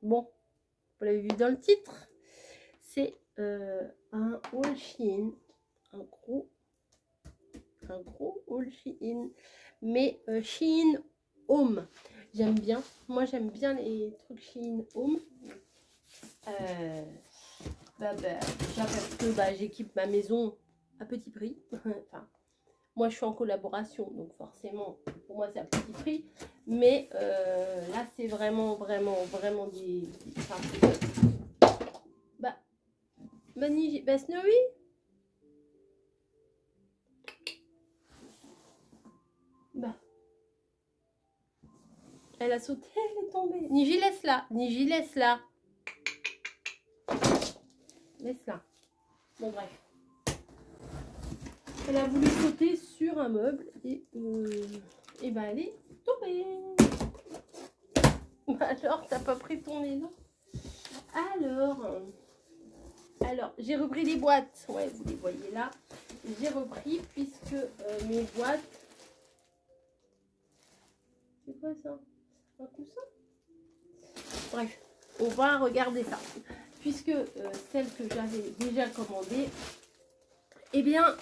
Bon, vous l'avez vu dans le titre. C'est un haul Shein. Un gros haul Shein. Mais Shein Home. J'aime bien. Moi, j'aime bien les trucs Shein Home. Déjà parce que j'équipe ma maison à petit prix. Enfin, moi je suis en collaboration, donc forcément pour moi c'est à petit prix. Mais là c'est vraiment des Snowy. Elle a sauté, elle est tombée. Niji, laisse là. Niji, laisse là. Laisse là. Bon, bref. Elle a voulu sauter sur un meuble et elle est tombée. Alors, t'as pas pris ton élan? Alors j'ai repris les boîtes. Ouais, vous les voyez là. J'ai repris puisque mes boîtes. C'est quoi ça? Un coussin? Bref, on va regarder ça. Puisque celles que j'avais déjà commandées, eh bien,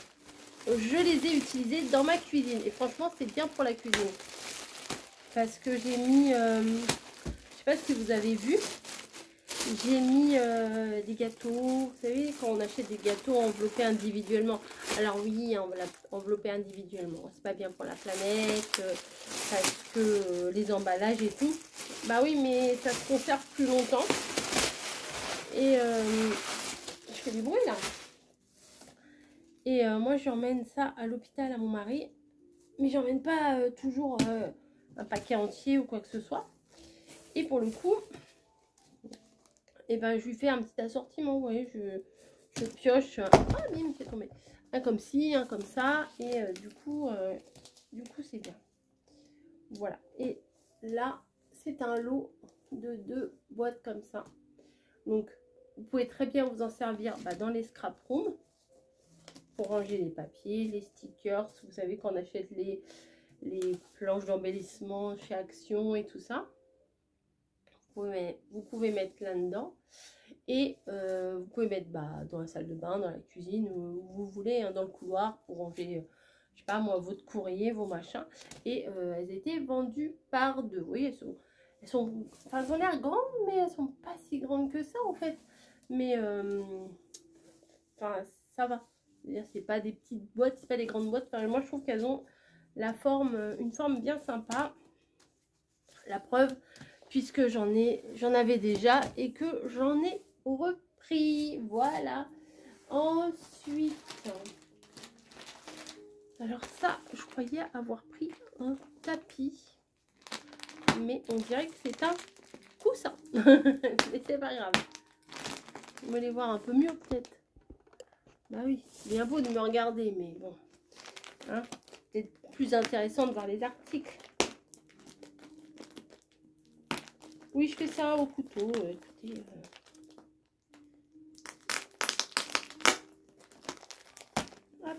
je les ai utilisées dans ma cuisine. Et franchement, c'est bien pour la cuisine. Parce que j'ai mis, je sais pas si vous avez vu, j'ai mis des gâteaux. Vous savez, quand on achète des gâteaux enveloppés individuellement. Alors oui, enveloppés individuellement, c'est pas bien pour la planète, parce que les emballages et tout. Bah oui, mais ça se conserve plus longtemps. Et je fais du bruit là. Et moi, j'emmène ça à l'hôpital à mon mari. Mais j'emmène pas toujours un paquet entier ou quoi que ce soit. Et pour le coup, et ben, je lui fais un petit assortiment. Vous voyez, je pioche. Ah, bim, c'est tombé. Un comme ci, un comme ça. Et du coup, c'est bien. Voilà. Et là, c'est un lot de 2 boîtes comme ça. Donc, vous pouvez très bien vous en servir dans les scrap rooms pour ranger les papiers, les stickers. Vous savez qu'on achète les planches d'embellissement chez Action et tout ça. Vous pouvez mettre là-dedans. Et vous pouvez mettre dans la salle de bain, dans la cuisine, où vous voulez, hein, dans le couloir pour ranger, je sais pas moi, votre courrier, vos machins. Et elles étaient vendues par 2. Vous voyez, elles ont l'air grandes, mais elles sont pas si grandes que ça en fait. Mais ça va. C'est-à-dire, c'est pas des petites boîtes, c'est pas des grandes boîtes. Enfin, moi, je trouve qu'elles ont une forme bien sympa. La preuve, puisque j'en avais déjà et que j'en ai repris. Voilà. Ensuite, alors ça, je croyais avoir pris un tapis, mais on dirait que c'est un coussin. Mais c'est pas grave. Vous allez voir un peu mieux peut-être. Bah oui, c'est bien beau de me regarder, mais bon, hein, c'est plus intéressant de voir les articles. Oui, je fais ça au couteau. Écoutez, hop.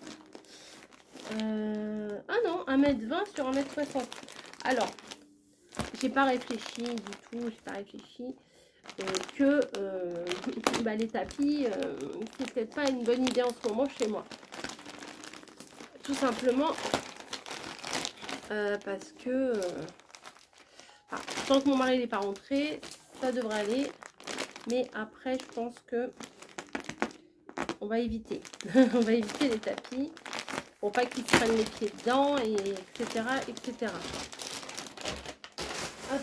Ah non, 1,20 m sur 1,60 m. Alors, j'ai pas réfléchi du tout, j'ai pas réfléchi que les tapis, c'est peut-être pas une bonne idée en ce moment chez moi. Tout simplement parce que tant que mon mari n'est pas rentré, ça devrait aller. Mais après, je pense que on va éviter. On va éviter les tapis pour pas qu'ils se prennent les pieds dedans, et etc. etc. Hop.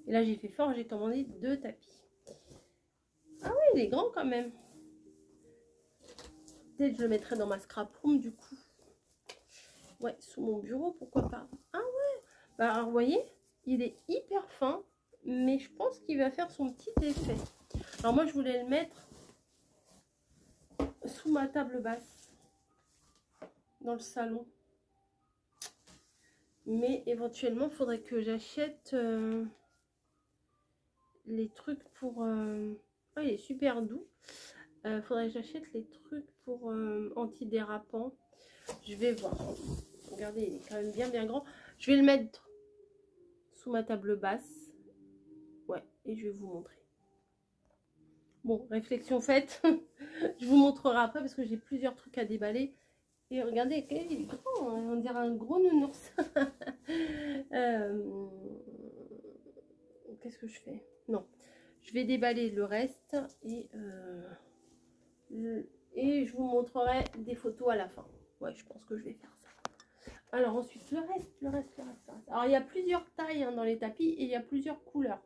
Et là, j'ai fait fort, j'ai commandé 2 tapis. Ah oui, il est grand quand même. Peut-être que je le mettrai dans ma scrap room du coup. Ouais, sous mon bureau, pourquoi pas. Ah ouais. Alors, vous voyez, il est hyper fin, mais je pense qu'il va faire son petit effet. Alors moi, je voulais le mettre sous ma table basse, dans le salon. Mais éventuellement, il faudrait que j'achète les trucs pour... Oh, il est super doux. Faudrait que j'achète les trucs pour antidérapant. Je vais voir. Regardez, il est quand même bien grand. Je vais le mettre sous ma table basse. Ouais, et je vais vous montrer. Bon, réflexion faite. Je vous montrerai après parce que j'ai plusieurs trucs à déballer. Et regardez, il est grand, hein, on dirait un gros nounours. Qu'est-ce que je fais? Non, je vais déballer le reste et je vous montrerai des photos à la fin. Ouais, je pense que je vais faire ça. Alors ensuite, le reste. Alors il y a plusieurs tailles hein, dans les tapis et il y a plusieurs couleurs.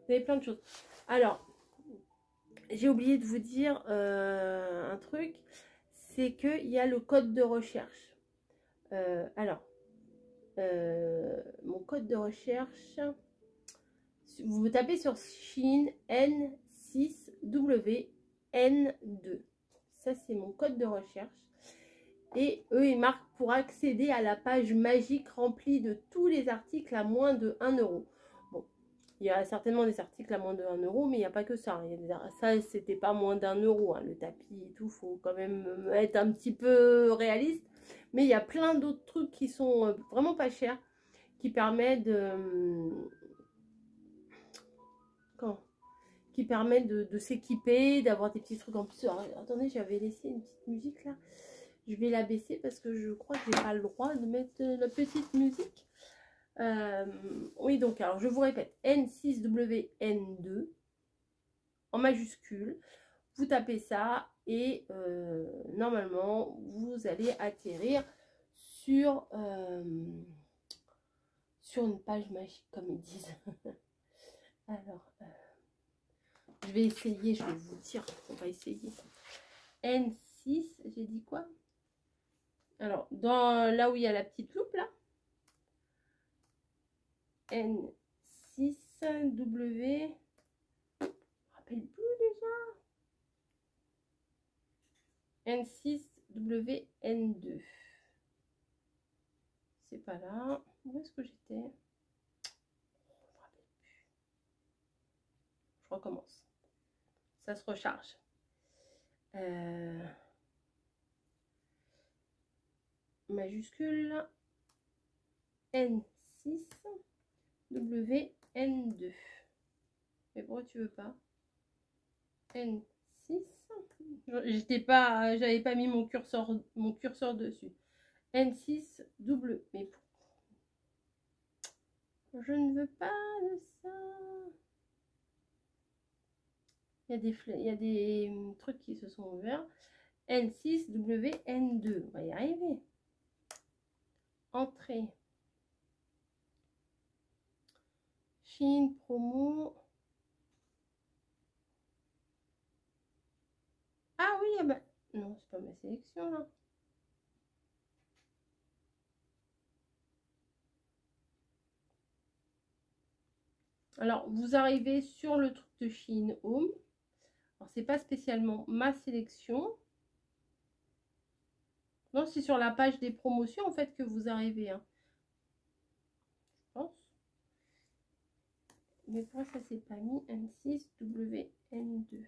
Vous avez plein de choses. Alors, j'ai oublié de vous dire un truc, c'est qu'il y a le code de recherche. Mon code de recherche, vous tapez sur Shein N6WN2. Ça, c'est mon code de recherche. Et eux, ils marquent pour accéder à la page magique remplie de tous les articles à moins de 1 euro. Bon, il y a certainement des articles à moins de 1 euro, mais il n'y a pas que ça. Ça, c'était pas moins d'1 euro. Hein, le tapis et tout, faut quand même être un petit peu réaliste. Mais il y a plein d'autres trucs qui sont vraiment pas chers, qui permettent de s'équiper, d'avoir des petits trucs en plus. Alors, attendez, j'avais laissé une petite musique là. Je vais la baisser parce que je crois que j'ai pas le droit de mettre la petite musique. Oui, donc, alors, je vous répète, N6WN2 en majuscule. Vous tapez ça et normalement, vous allez atterrir sur une page magique, comme ils disent. Alors, je vais essayer, je vais vous dire, on va essayer. N6, j'ai dit quoi? Alors, là où il y a la petite loupe, là. N6W. Je me rappelle plus déjà. N6WN2. C'est pas là. Où est-ce que j'étais? Je me rappelle plus. Je recommence. Ça se recharge. Majuscule N6WN2. Mais pourquoi tu veux pas? N6. J'avais pas mis mon curseur dessus. N6W. Mais je ne veux pas de ça. Il y a des trucs qui se sont ouverts. N6WN2. On va y arriver. Entrée. Shein promo. Ah oui, ah bah. Non, c'est pas ma sélection là. Alors, vous arrivez sur le truc de Shein Home. Alors, c'est pas spécialement ma sélection. Non, c'est sur la page des promotions en fait que vous arrivez. Hein. Je pense. Mais pourquoi ça s'est pas mis N6WN2?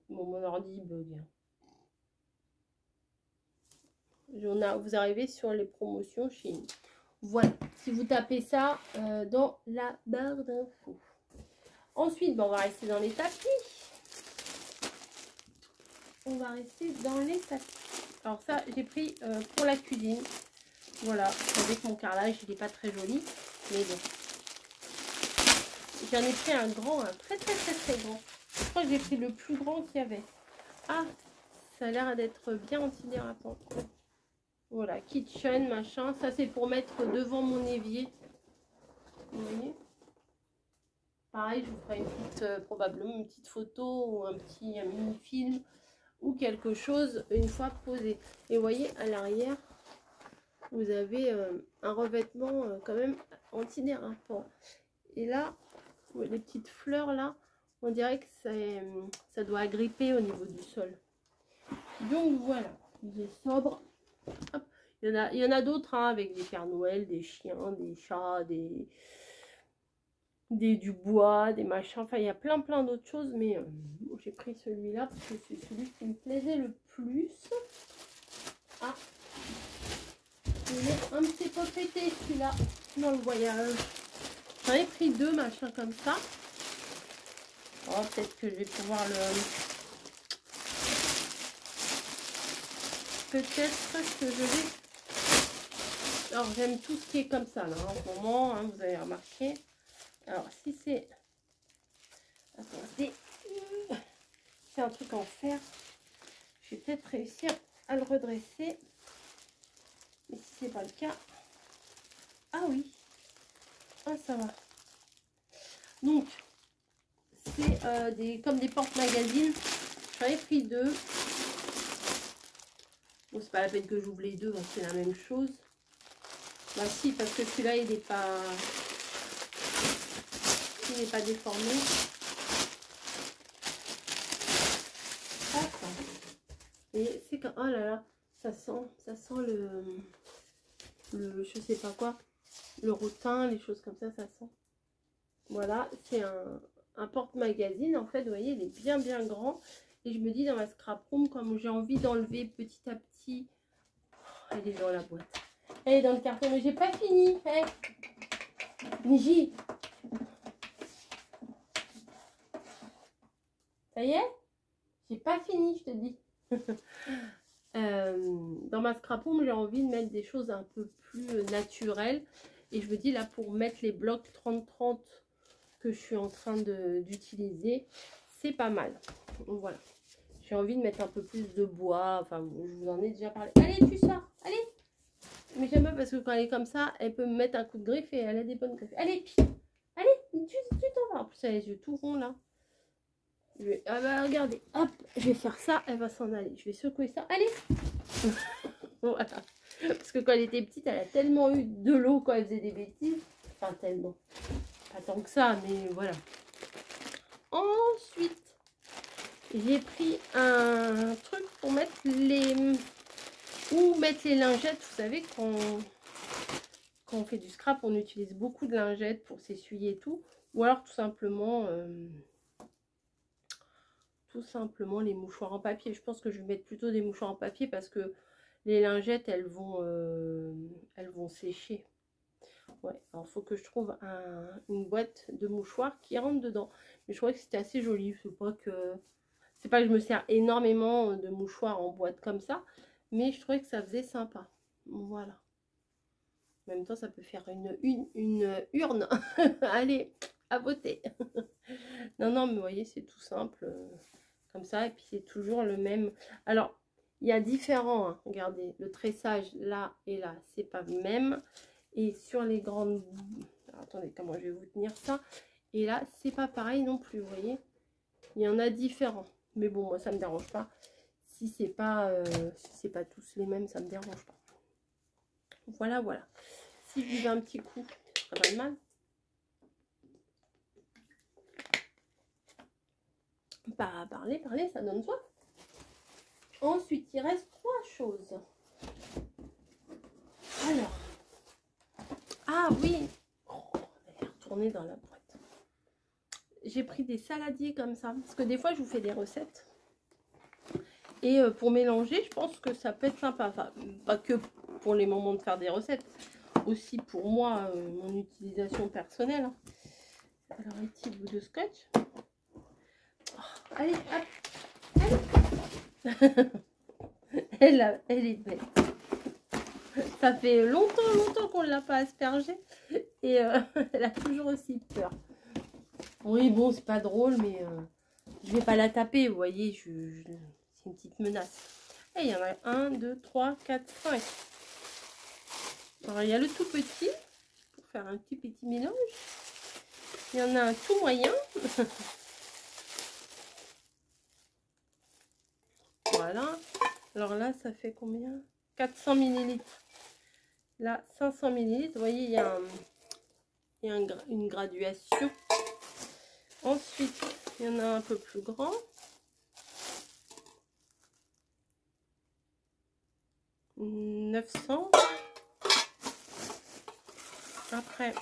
Mon ordi bug. Vous arrivez sur les promotions Shein. Voilà, si vous tapez ça dans la barre d'infos. Ensuite, on va rester dans les tapis. Alors ça, j'ai pris pour la cuisine. Voilà, avec mon carrelage, il n'est pas très joli. Mais bon. J'en ai pris un grand, un très grand. Je crois que j'ai pris le plus grand qu'il y avait. Ah, ça a l'air d'être bien antidérapant. Voilà, kitchen, machin. Ça, c'est pour mettre devant mon évier. Vous voyez? Pareil, je vous ferai probablement une petite photo ou un mini-film ou quelque chose une fois posé. Et vous voyez, à l'arrière, vous avez un revêtement quand même antidérapant. Et là, les petites fleurs là, on dirait que ça doit agripper au niveau du sol. Donc voilà, il est sobre. Hop. Il y en a d'autres hein, avec des Pères Noël, des chiens, des chats, des du bois, des machins. Enfin, il y a plein d'autres choses. Mais j'ai pris celui-là parce que c'est celui qui me plaisait le plus. Ah, il est un petit peu pété celui-là dans le voyage. J'en ai pris 2 machins comme ça. Oh, peut-être que je vais pouvoir le... Peut-être que je vais... Alors, j'aime tout ce qui est comme ça, là, en ce moment, hein, vous avez remarqué. Alors, si c'est... Attendez. C'est un truc en fer. Je vais peut-être réussir à le redresser. Mais si c'est pas le cas... Ah oui. Ah, ça va. Donc, c'est comme des porte-magazines. J'en ai pris 2. Bon, c'est pas la peine que j'ouvre les 2, c'est la même chose. Bah si, parce que celui-là, il n'est pas déformé. Ah, et c'est quand... Oh là là, ça sent le je sais pas quoi, le rotin, les choses comme ça sent. Voilà, c'est un porte-magazine. En fait, vous voyez, il est bien grand. Et je me dis dans ma scrap room, comme j'ai envie d'enlever petit à petit... Oh, elle est dans la boîte. Elle est dans le carton, mais j'ai pas fini. Hey. Niji. Ça y est? J'ai pas fini, je te dis. Dans ma scrap room, j'ai envie de mettre des choses un peu plus naturelles. Et je me dis là, pour mettre les blocs 30-30 que je suis en train d'utiliser, c'est pas mal. Donc voilà. J'ai envie de mettre un peu plus de bois. Enfin, je vous en ai déjà parlé. Allez, tu sors. Allez. Mais j'aime pas parce que quand elle est comme ça, elle peut me mettre un coup de griffe et elle a des bonnes griffes. Allez, allez, tu t'en vas. En plus, elle a les yeux tout ronds là. Ah bah regardez, hop, je vais faire ça, elle va s'en aller. Je vais secouer ça. Allez. Voilà. Parce que quand elle était petite, elle a tellement eu de l'eau quand elle faisait des bêtises. Enfin, tellement. Pas tant que ça, mais voilà. Ensuite, j'ai pris un truc pour mettre les... Ou mettre les lingettes. Vous savez, quand on fait du scrap, on utilise beaucoup de lingettes pour s'essuyer et tout. Ou alors tout simplement les mouchoirs en papier. Je pense que je vais mettre plutôt des mouchoirs en papier parce que les lingettes, elles vont sécher. Ouais, alors il faut que je trouve une boîte de mouchoirs qui rentre dedans. Mais je trouvais que c'était assez joli. C'est pas que je me sers énormément de mouchoirs en boîte comme ça, mais je trouvais que ça faisait sympa. Voilà. En même temps, ça peut faire une urne. Allez, à voter. Non, mais vous voyez, c'est tout simple. Comme ça, et puis c'est toujours le même. Alors, il y a différents, hein. Regardez, le tressage là et là, c'est pas le même. Et sur les grandes... Alors, attendez, comment je vais vous tenir ça? Et là, c'est pas pareil non plus, vous voyez. Il y en a différents. Mais bon, moi, ça me dérange pas. Si c'est pas tous les mêmes, ça me dérange pas. Voilà. Si je buvais un petit coup, ça serait pas de mal. Pas parler, ça donne soif. Ensuite, il reste 3 choses. Alors. Ah oui. Oh, on va retourner dans la boîte. J'ai pris des saladiers comme ça. Parce que des fois, je vous fais des recettes. Et pour mélanger, je pense que ça peut être sympa. Enfin, pas que pour les moments de faire des recettes. Aussi pour moi, mon utilisation personnelle. Hein. Alors, un petit bout de scotch. Oh, allez, hop. Allez. elle est belle. Ça fait longtemps qu'on ne l'a pas aspergée. Et elle a toujours aussi peur. Oui, bon, c'est pas drôle, mais je vais pas la taper, vous voyez. C'est une petite menace. Et il y en a 1, 2, 3, 4, 5. Alors, il y a le tout petit, pour faire un petit mélange. Il y en a un tout moyen. Voilà. Alors là, ça fait combien? 400 ml. Là, 500 ml. Vous voyez, il y a, une graduation. Ensuite, il y en a un peu plus grand. « 900. Après,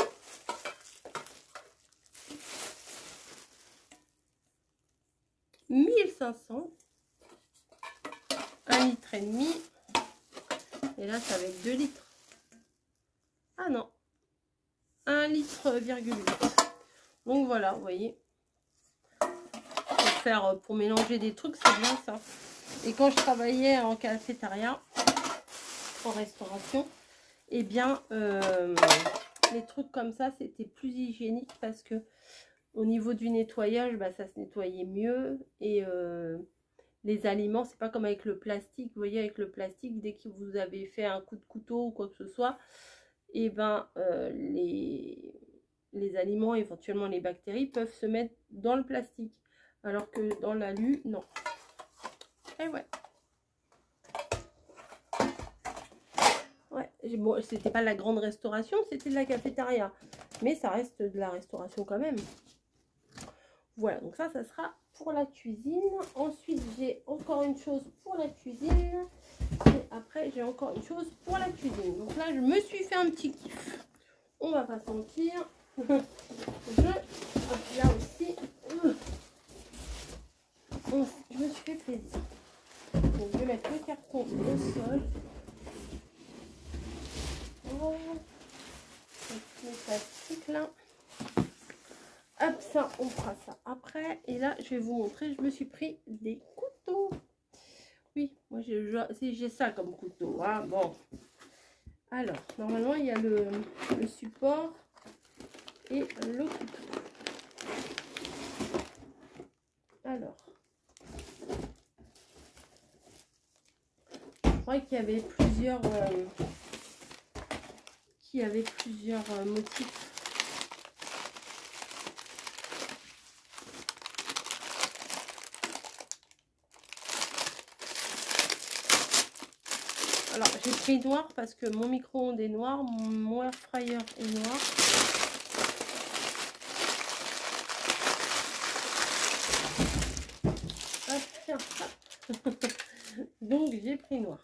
500. 1,5 litre. Et là, ça va être 2 litres. Ah non. 1,8 litre. Donc voilà, vous voyez. Pour mélanger des trucs, c'est bien ça. Et quand je travaillais en cafétéria, en restauration, eh bien, les trucs comme ça, c'était plus hygiénique parce que au niveau du nettoyage, bah, ça se nettoyait mieux. Et les aliments, c'est pas comme avec le plastique. Vous voyez, avec le plastique, dès que vous avez fait un coup de couteau ou quoi que ce soit, et ben les aliments, éventuellement les bactéries, peuvent se mettre dans le plastique. Alors que dans l'alu, non. Et ouais. Ouais, bon, c'était pas la grande restauration, c'était de la cafétéria. Mais ça reste de la restauration quand même. Voilà, donc ça sera pour la cuisine. Ensuite, j'ai encore une chose pour la cuisine. Et après, j'ai encore une chose pour la cuisine. Donc là, je me suis fait un petit kiff. On va pas se mentir. Là aussi, je me suis fait plaisir. Donc, je vais mettre le carton au sol. Oh, le plastique là. Hop, ça, on fera ça après. Et là, je vais vous montrer, je me suis pris des couteaux. Oui, moi j'ai ça comme couteau. Hein. Bon. Alors, normalement, il y a le support et le couteau. Alors, je crois qu'il y avait plusieurs, motifs. Alors, j'ai pris noir parce que mon micro-ondes est noir, mon air fryer est noir. Hop, tiens, hop. Donc, j'ai pris noir.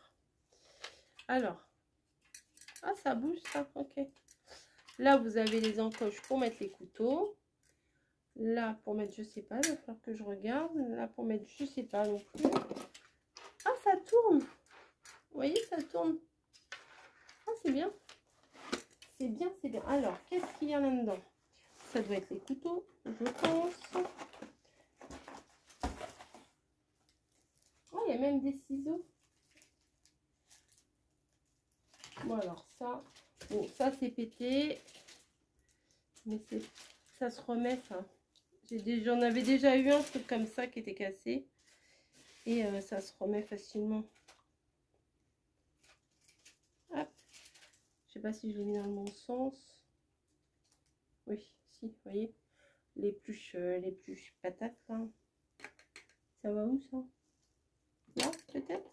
Alors, ah, ça bouge ça, ok. Là, vous avez les encoches pour mettre les couteaux. Là, pour mettre, je sais pas, il va falloir que je regarde. Là, pour mettre, je sais pas non plus. Ah, ça tourne. Vous voyez, ça tourne. Ah, c'est bien. C'est bien, c'est bien. Alors, qu'est-ce qu'il y a là-dedans? Ça doit être les couteaux, je pense. Oh, il y a même des ciseaux. Bon, alors ça, bon, ça c'est pété. Mais ça se remet, ça. J'en avais déjà eu un truc comme ça qui était cassé. Et ça se remet facilement. Hop. Je sais pas si je l'ai mis dans le bon sens. Oui, si, vous voyez. Les pluches patates, là. Ça va où, ça? Là, peut-être.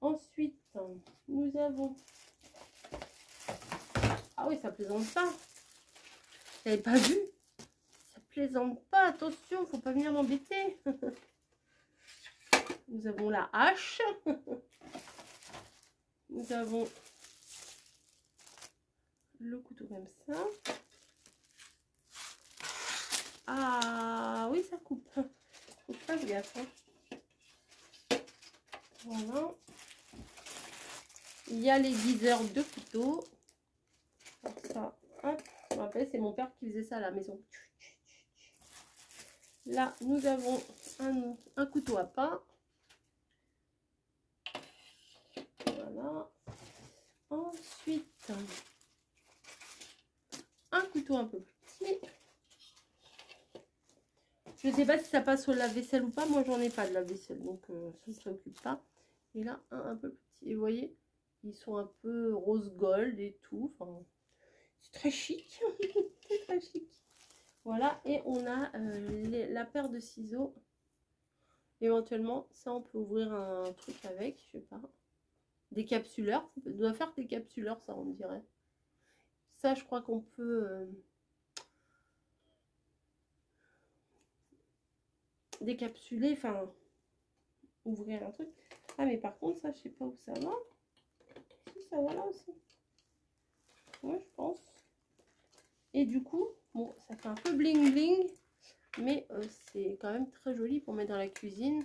Ensuite, nous avons... Ah oui, ça plaisante pas. Vous n'avez pas vu? Ça plaisante pas. Attention, faut pas venir m'embêter. Nous avons la hache. Nous avons le couteau comme ça. Ah oui, ça coupe. Faut que je fasse gaffe. Hein. Voilà. Il y a les viseurs de couteau. Comme ça, hop. Je me rappelle, c'est mon père qui faisait ça à la maison. Là, nous avons un couteau à pain. Voilà. Ensuite, un couteau un peu plus petit. Je ne sais pas si ça passe au lave-vaisselle ou pas. Moi, j'en ai pas de lave-vaisselle, donc ça ne me préoccupe pas. Et là, un peu plus petit. Et vous voyez, ils sont un peu rose gold et tout. Enfin, c'est très chic. C'est très chic. Voilà, et on a la paire de ciseaux. Éventuellement, ça, on peut ouvrir un truc avec, je sais pas. Des capsuleurs. Ça doit faire des capsuleurs, ça, on dirait. Ça, je crois qu'on peut décapsuler, enfin, ouvrir un truc. Ah, mais par contre, ça, je sais pas où ça va. Si, ça va là aussi. Ouais, je pense. Et du coup, bon, ça fait un peu bling bling. mais c'est quand même très joli pour mettre dans la cuisine.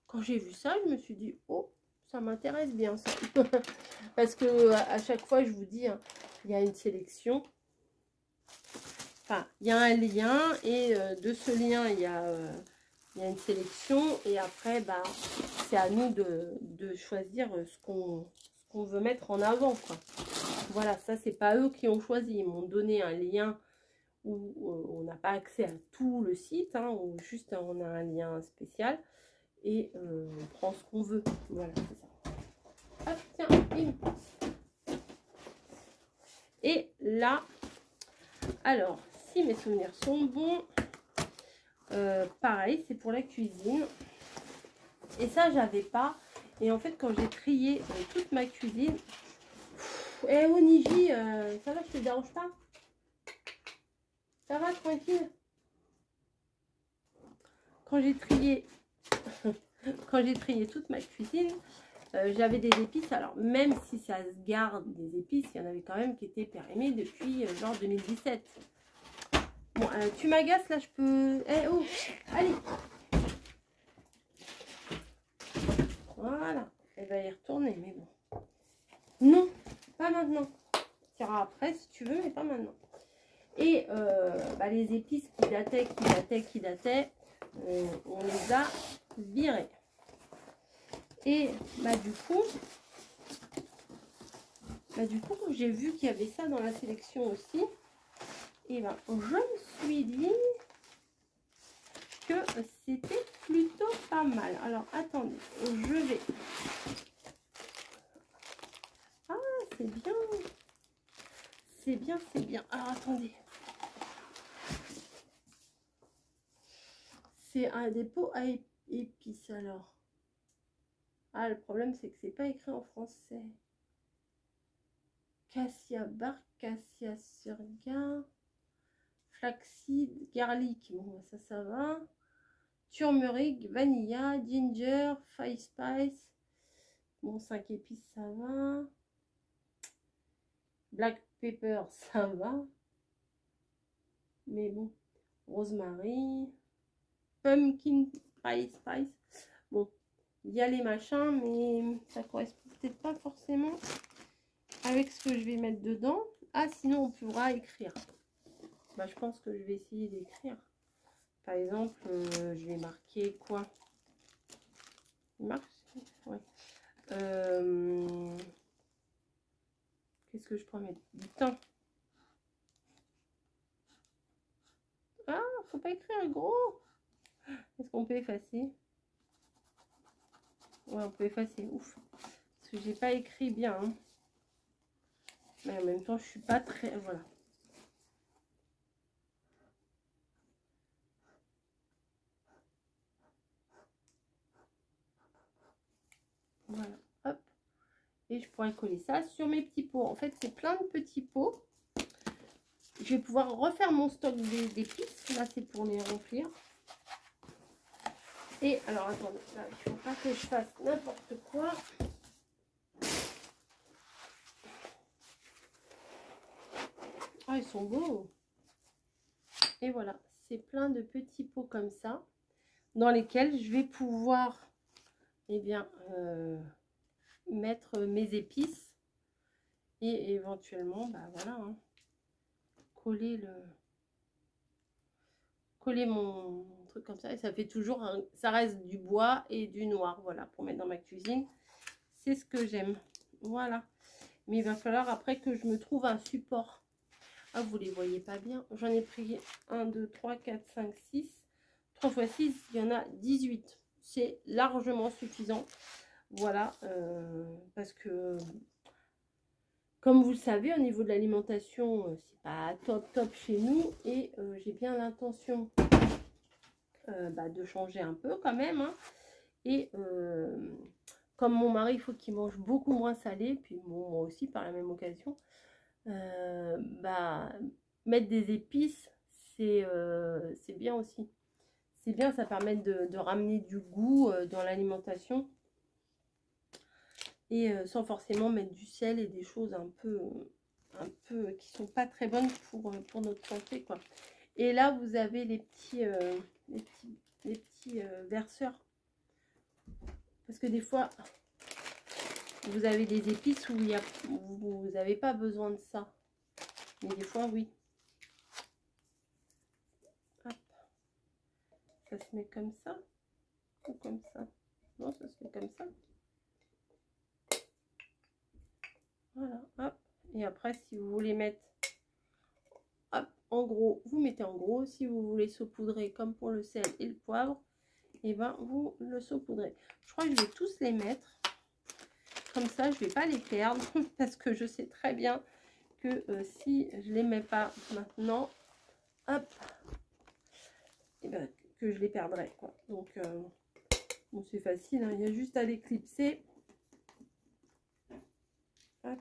Quand j'ai vu ça, je me suis dit, oh, ça m'intéresse bien ça. Parce que à chaque fois, je vous dis, hein, il y a une sélection. Enfin, il y a un lien et de ce lien, il y a une sélection. Et après, bah, c'est à nous de choisir ce qu'on veut mettre en avant, quoi. Voilà, ça, c'est pas eux qui ont choisi. Ils m'ont donné un lien où on n'a pas accès à tout le site, hein, où juste on a un lien spécial. Et on prend ce qu'on veut. Voilà, c'est ça. Hop, tiens, bim. Et là, alors, si mes souvenirs sont bons, pareil, c'est pour la cuisine. Et ça, j'avais pas. Et en fait, quand j'ai trié toute ma cuisine... Eh, Oniji, ça va, je te dérange pas? Ça va, tranquille? Quand j'ai trié... quand j'ai trié toute ma cuisine, j'avais des épices. Alors, même si ça se garde des épices, il y en avait quand même qui étaient périmées depuis genre 2017. Bon, tu m'agaces, là, je peux... Eh, oh, allez. Voilà. Elle va y retourner, mais bon. Non, pas maintenant. Tu iras après si tu veux, mais pas maintenant. Et bah, les épices qui dataient, on les a virées. Et bah du coup, j'ai vu qu'il y avait ça dans la sélection aussi. Et ben, je me suis dit que c'était plutôt pas mal. Alors, attendez, je vais... Ah, c'est bien. C'est bien, c'est bien. Alors, attendez. C'est un dépôt à épices, alors. Ah, le problème, c'est que c'est pas écrit en français. Cassia bark, cassia surga, flaxseed, garlic. Bon, ça va. Turmeric, vanilla, ginger, five spice. Bon, 5 épices, ça va. Black pepper, ça va. Mais bon, rosemary, pumpkin pie spice. Bon, il y a les machins, mais ça correspond peut-être pas forcément avec ce que je vais mettre dedans. Ah, sinon on pourra écrire. Bah, je pense que je vais essayer d'écrire. Par exemple, je vais marquer quoi? Il marque? Ouais. Qu'est-ce que je pourrais mettre? Du thym. Ah, faut pas écrire gros. Est-ce qu'on peut effacer? Ouais, on peut effacer. Ouf. Parce que j'ai pas écrit bien. Hein. Mais en même temps, je suis pas très... Voilà. Voilà. Hop. Et je pourrais coller ça sur mes petits pots. En fait, c'est plein de petits pots. Je vais pouvoir refaire mon stock d'épices. Là, c'est pour les remplir. Et alors, attendez. Là, il ne faut pas que je fasse n'importe quoi. Ah, ils sont beaux. Et voilà. C'est plein de petits pots comme ça. Dans lesquels je vais pouvoir, eh bien, mettre mes épices. Et éventuellement, bah voilà, hein, coller mon truc comme ça. Et ça fait toujours ça reste du bois et du noir, voilà, pour mettre dans ma cuisine. C'est ce que j'aime. Voilà. Mais il va falloir après que je me trouve un support. Ah, vous les voyez pas bien. J'en ai pris 1, 2, 3, 4, 5, 6. 3 x 6, il y en a 18. C'est largement suffisant. Voilà. Parce que... Comme vous le savez, au niveau de l'alimentation, c'est pas top chez nous. Et j'ai bien l'intention bah, de changer un peu quand même. Hein. Et comme mon mari, il faut qu'il mange beaucoup moins salé. Puis bon, moi aussi, par la même occasion. Bah, mettre des épices, c'est bien aussi. C'est bien, ça permet de ramener du goût dans l'alimentation. Et sans forcément mettre du sel et des choses un peu qui sont pas très bonnes pour notre santé, quoi. Et là, vous avez les petits verseurs. Parce que des fois, vous avez des épices où vous n'avez pas besoin de ça. Mais des fois, oui. Hop. Ça se met comme ça. Ou comme ça. Non, ça se met comme ça. Voilà, hop. Et après, si vous voulez mettre, hop, en gros, vous mettez en gros. Si vous voulez saupoudrer comme pour le sel et le poivre, et ben vous le saupoudrez. Je crois que je vais tous les mettre. Comme ça, je vais pas les perdre. Parce que je sais très bien que si je les mets pas maintenant, hop, et ben, que je les perdrai, quoi. Donc, bon, c'est facile, hein, il y a juste à les clipser. Hop.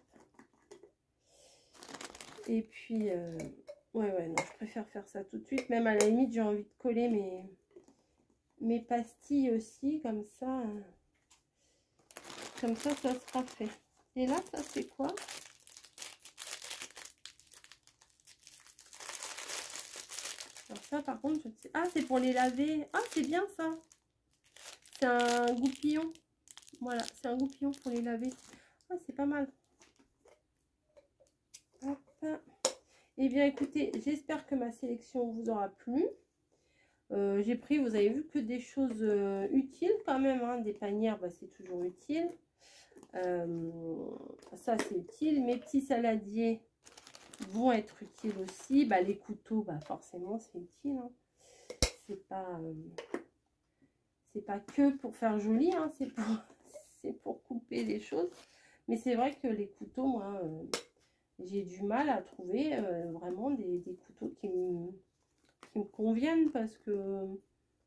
Et puis, ouais, non, je préfère faire ça tout de suite. Même à la limite, j'ai envie de coller mes pastilles aussi, comme ça. Comme ça sera fait. Et là, ça, c'est quoi? Alors ça, par contre, je ne sais... Ah, c'est pour les laver. Ah, c'est bien, ça. C'est un goupillon. Voilà, c'est un goupillon pour les laver. Ah, c'est pas mal. Hop. Eh bien, écoutez, j'espère que ma sélection vous aura plu. J'ai pris, vous avez vu, que des choses utiles quand même. Hein. Des panières, bah, c'est toujours utile. Ça, c'est utile. Mes petits saladiers vont être utiles aussi. Bah, les couteaux, bah, forcément, c'est utile. Hein. C'est pas que pour faire joli. Hein. C'est pour couper des choses. Mais c'est vrai que les couteaux, moi, j'ai du mal à trouver vraiment des couteaux qui me conviennent, parce que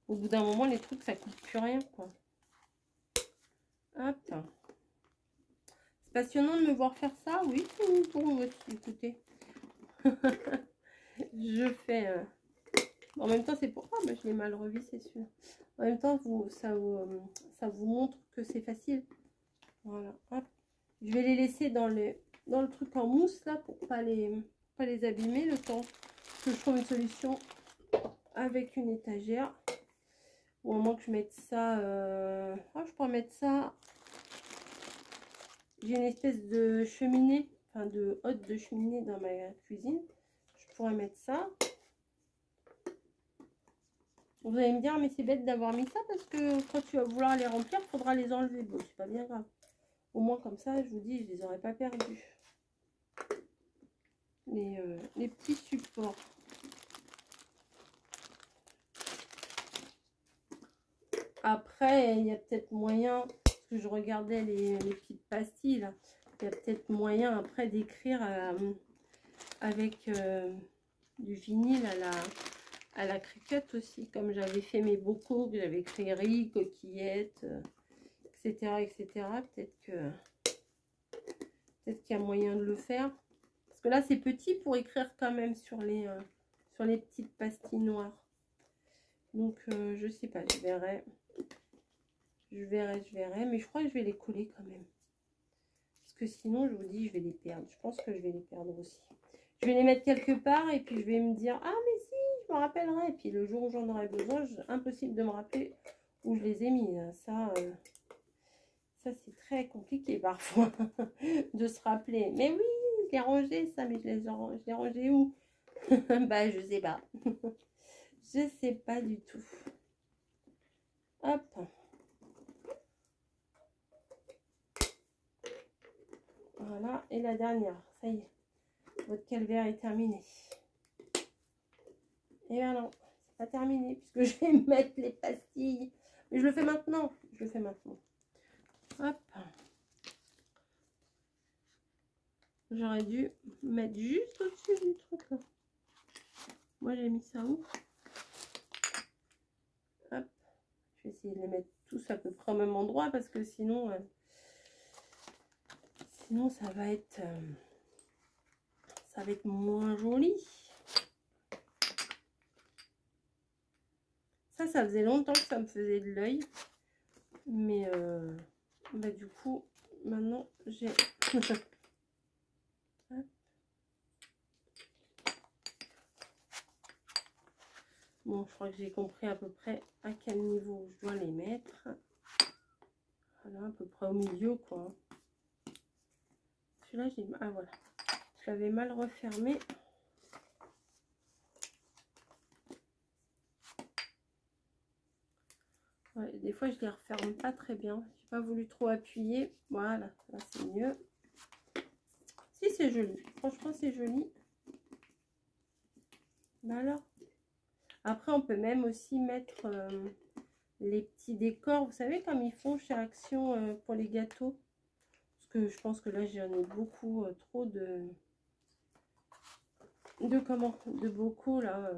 au bout d'un moment, les trucs, ça coûte plus rien, quoi. Hop. C'est passionnant de me voir faire ça, oui, pour moi aussi, écoutez. Je fais... En même temps, c'est pour... Ah, bah, je l'ai mal revissé, celui-là. En même temps, ça vous montre que c'est facile. Voilà, hop. Je vais les laisser dans le truc en mousse, là, pour pas les abîmer, le temps que je trouve une solution avec une étagère. Ou au moins que je mette ça... Oh, je pourrais mettre ça... J'ai une espèce de cheminée, enfin de hotte de cheminée dans ma cuisine. Je pourrais mettre ça. Vous allez me dire, mais c'est bête d'avoir mis ça, parce que quand tu vas vouloir les remplir, il faudra les enlever. Bon, c'est pas bien grave. Au moins comme ça, je vous dis, je les aurais pas perdus. Les petits supports. Après, il y a peut-être moyen, parce que je regardais les petites pastilles là, il y a peut-être moyen après d'écrire avec du vinyle à la Cricut aussi, comme j'avais fait mes bocaux, que j'avais écrit riz, coquillettes, etc. Peut-être qu'il y a moyen de le faire. Parce que là, c'est petit pour écrire quand même sur les petites pastilles noires. Donc, je sais pas, je verrai. Je verrai. Mais je crois que je vais les coller quand même. Parce que sinon, je vous dis, je vais les perdre. Je pense que je vais les perdre aussi. Je vais les mettre quelque part et puis je vais me dire, ah, mais si, je me rappellerai. Et puis le jour où j'en aurai besoin, impossible de me rappeler où je les ai mis. Ça c'est très compliqué parfois de se rappeler. Mais oui, je l'ai rangé ça, mais je l'ai rangé où? Bah, je sais pas. Je sais pas du tout. Hop. Voilà, et la dernière, ça y est. Votre calvaire est terminé. Et bien non, c'est pas terminé, puisque je vais mettre les pastilles. Mais je le fais maintenant. Hop. J'aurais dû mettre juste au-dessus du truc là. Moi j'ai mis ça où? Hop. Je vais essayer de les mettre tous à peu près au même endroit, parce que sinon ça va être moins joli. Ça faisait longtemps que ça me faisait de l'œil. Mais bah, du coup, maintenant j'ai... Bon, je crois que j'ai compris à peu près à quel niveau je dois les mettre. Voilà, à peu près au milieu, quoi. Celui-là, j'ai... Ah, voilà. Je l'avais mal refermé. Ouais, des fois, je les referme pas très bien. J'ai pas voulu trop appuyer. Voilà, là, c'est mieux. Si, c'est joli. Franchement, c'est joli. Bah alors. Après, on peut même aussi mettre les petits décors. Vous savez, comme ils font chez Action pour les gâteaux. Parce que je pense que là, j'en ai beaucoup trop de bocaux, là,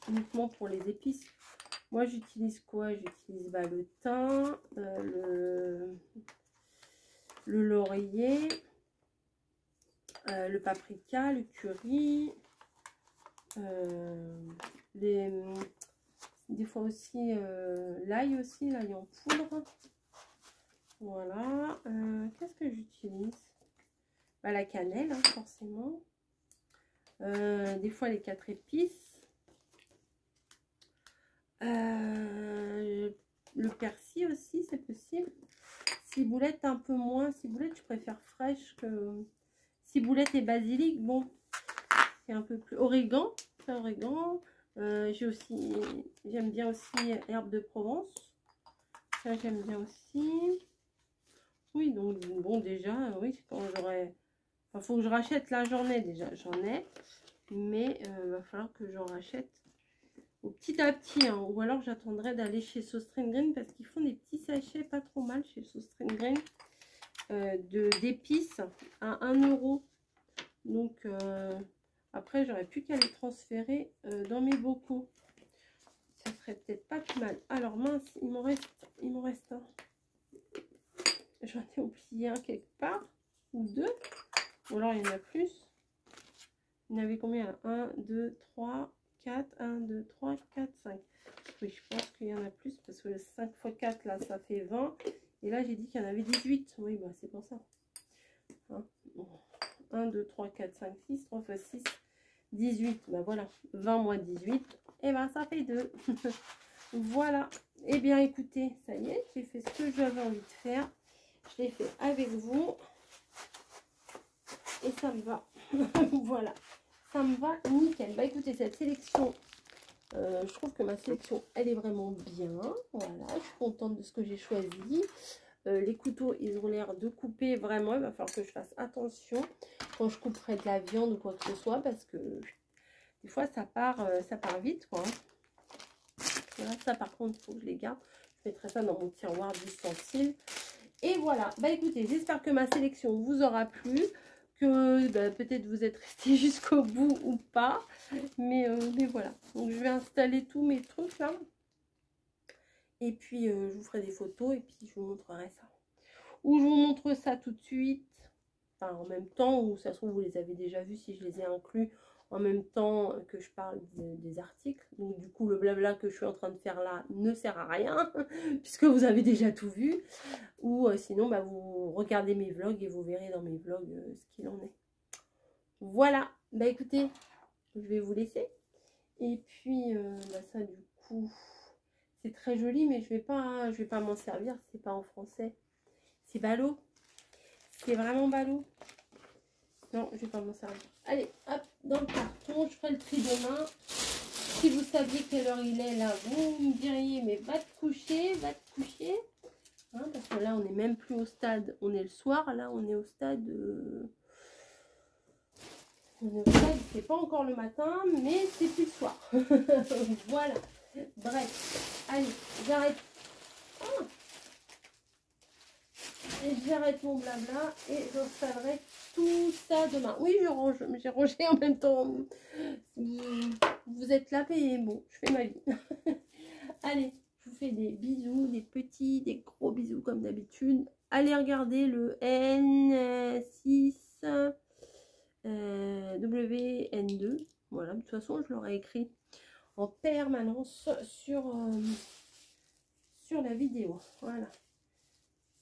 uniquement pour les épices. Moi, j'utilise quoi? J'utilise bah, le thym, le laurier, le paprika, le curry, des fois aussi l'ail en poudre. Voilà. Qu'est-ce que j'utilise? Bah, la cannelle, hein, forcément. Des fois les 4 épices. Le persil aussi, c'est possible. Ciboulette un peu moins. Ciboulette, je préfère fraîche que... Ciboulette et basilic, bon, c'est un peu plus... Origan, c'est origan. J'aime bien aussi herbe de Provence. Ça, j'aime bien aussi. Oui, donc, bon, déjà, oui, quand j'aurai... Enfin, faut que je rachète. Là, j'en ai déjà, j'en ai. Mais il va falloir que j'en rachète au petit à petit, hein. Ou alors j'attendrai d'aller chez Sostrine Green parce qu'ils font des petits sachets pas trop mal chez Sostrine Green d'épices à 1 €. Donc après j'aurais plus qu'à les transférer dans mes bocaux. Ça serait peut-être pas plus mal. Alors mince, il m'en reste un. J'en ai oublié un quelque part ou deux. Ou alors il y en a plus. Il y en avait combien? 1, 2, 3, 4, 1, 2, 3, 4, 5. Oui, je pense qu'il y en a plus parce que 5 x 4, là, ça fait 20. Et là, j'ai dit qu'il y en avait 18. Oui, bah, c'est pour ça. Hein, bon. 1, 2, 3, 4, 5, 6. 3 x 6, 18. Bah voilà, 20 moins 18. Et ben, ça fait 2. Voilà. Eh bien, écoutez, ça y est, j'ai fait ce que j'avais envie de faire. Je l'ai fait avec vous. Et ça me va. Voilà. Ça me va nickel. Bah écoutez, cette sélection, je trouve que ma sélection, elle est vraiment bien. Voilà, je suis contente de ce que j'ai choisi. Les couteaux, ils ont l'air de couper vraiment. Il va falloir que je fasse attention quand je couperai de la viande ou quoi que ce soit. Parce que des fois, ça part vite, quoi. Voilà, ça par contre, il faut que je les garde. Je mettrai ça dans mon tiroir d'ustensiles. Et voilà. Bah écoutez, j'espère que ma sélection vous aura plu. Que bah, peut-être vous êtes resté jusqu'au bout ou pas, mais voilà. Donc je vais installer tous mes trucs là et puis je vous ferai des photos et puis je vous montrerai ça, ou je vous montre ça tout de suite, enfin en même temps, ou ça se trouve vous les avez déjà vus si je les ai inclus en même temps que je parle des articles. Donc du coup le blabla que je suis en train de faire là ne sert à rien puisque vous avez déjà tout vu. Ou sinon bah, vous regardez mes vlogs et vous verrez dans mes vlogs ce qu'il en est. Voilà, bah écoutez, je vais vous laisser. Et puis bah, ça du coup c'est très joli, mais je vais pas m'en servir, c'est pas en français. C'est ballot. C'est vraiment ballot. Non, je vais pas m'en servir. Allez, hop, dans le carton, je ferai le tri demain. Si vous saviez quelle heure il est là, vous me diriez, mais va te coucher, va te coucher. Hein, parce que là, on n'est même plus au stade, on est le soir, là, on est au stade... c'est pas encore le matin, mais c'est plus le soir. Voilà. Bref, allez, j'arrête. Ah, j'arrête mon blabla et j'installerai tout ça demain. Oui, je range, mais j'ai rangé en même temps. Vous êtes là, mais bon, je fais ma vie. Allez, je vous fais des bisous, des petits, des gros bisous comme d'habitude. Allez regarder le N6 WN2. Voilà, de toute façon, je l'aurais écrit en permanence sur la vidéo. Voilà.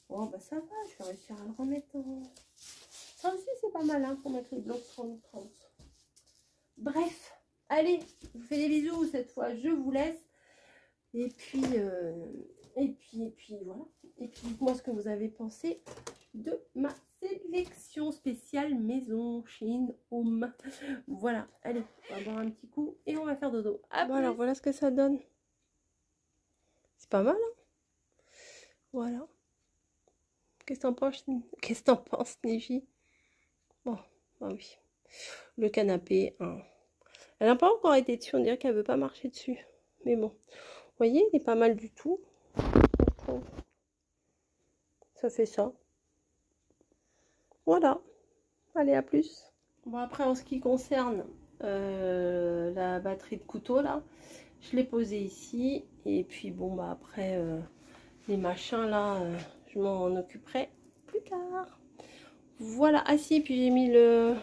Bon, bah ça va, je vais réussir à le remettre en... Ça aussi, c'est pas mal hein, pour mettre les blocs 30-30. Bref, Allez, je vous fais des bisous cette fois, je vous laisse. Et puis voilà. Et puis dites-moi ce que vous avez pensé de ma sélection spéciale maison Shein Home. Voilà, allez, on va boire un petit coup et on va faire dodo. Bon, alors voilà ce que ça donne. C'est pas mal, hein? Voilà. Qu'est-ce que t'en penses? Qu'est-ce que t'en penses, Neji? Bon, bah oui. Le canapé, hein. Elle n'a pas encore été dessus, on dirait qu'elle veut pas marcher dessus. Mais bon, vous voyez, il est pas mal du tout. Ça fait ça. Voilà. Allez, à plus. Bon, après, en ce qui concerne la batterie de couteau, là, je l'ai posée ici. Et puis, bon, bah après, les machins, là, je m'en occuperai plus tard. Voilà. Ah si, puis j'ai mis le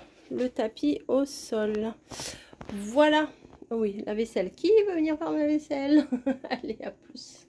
tapis au sol. Voilà. Oui, la vaisselle. Qui veut venir faire ma vaisselle? Allez, à plus.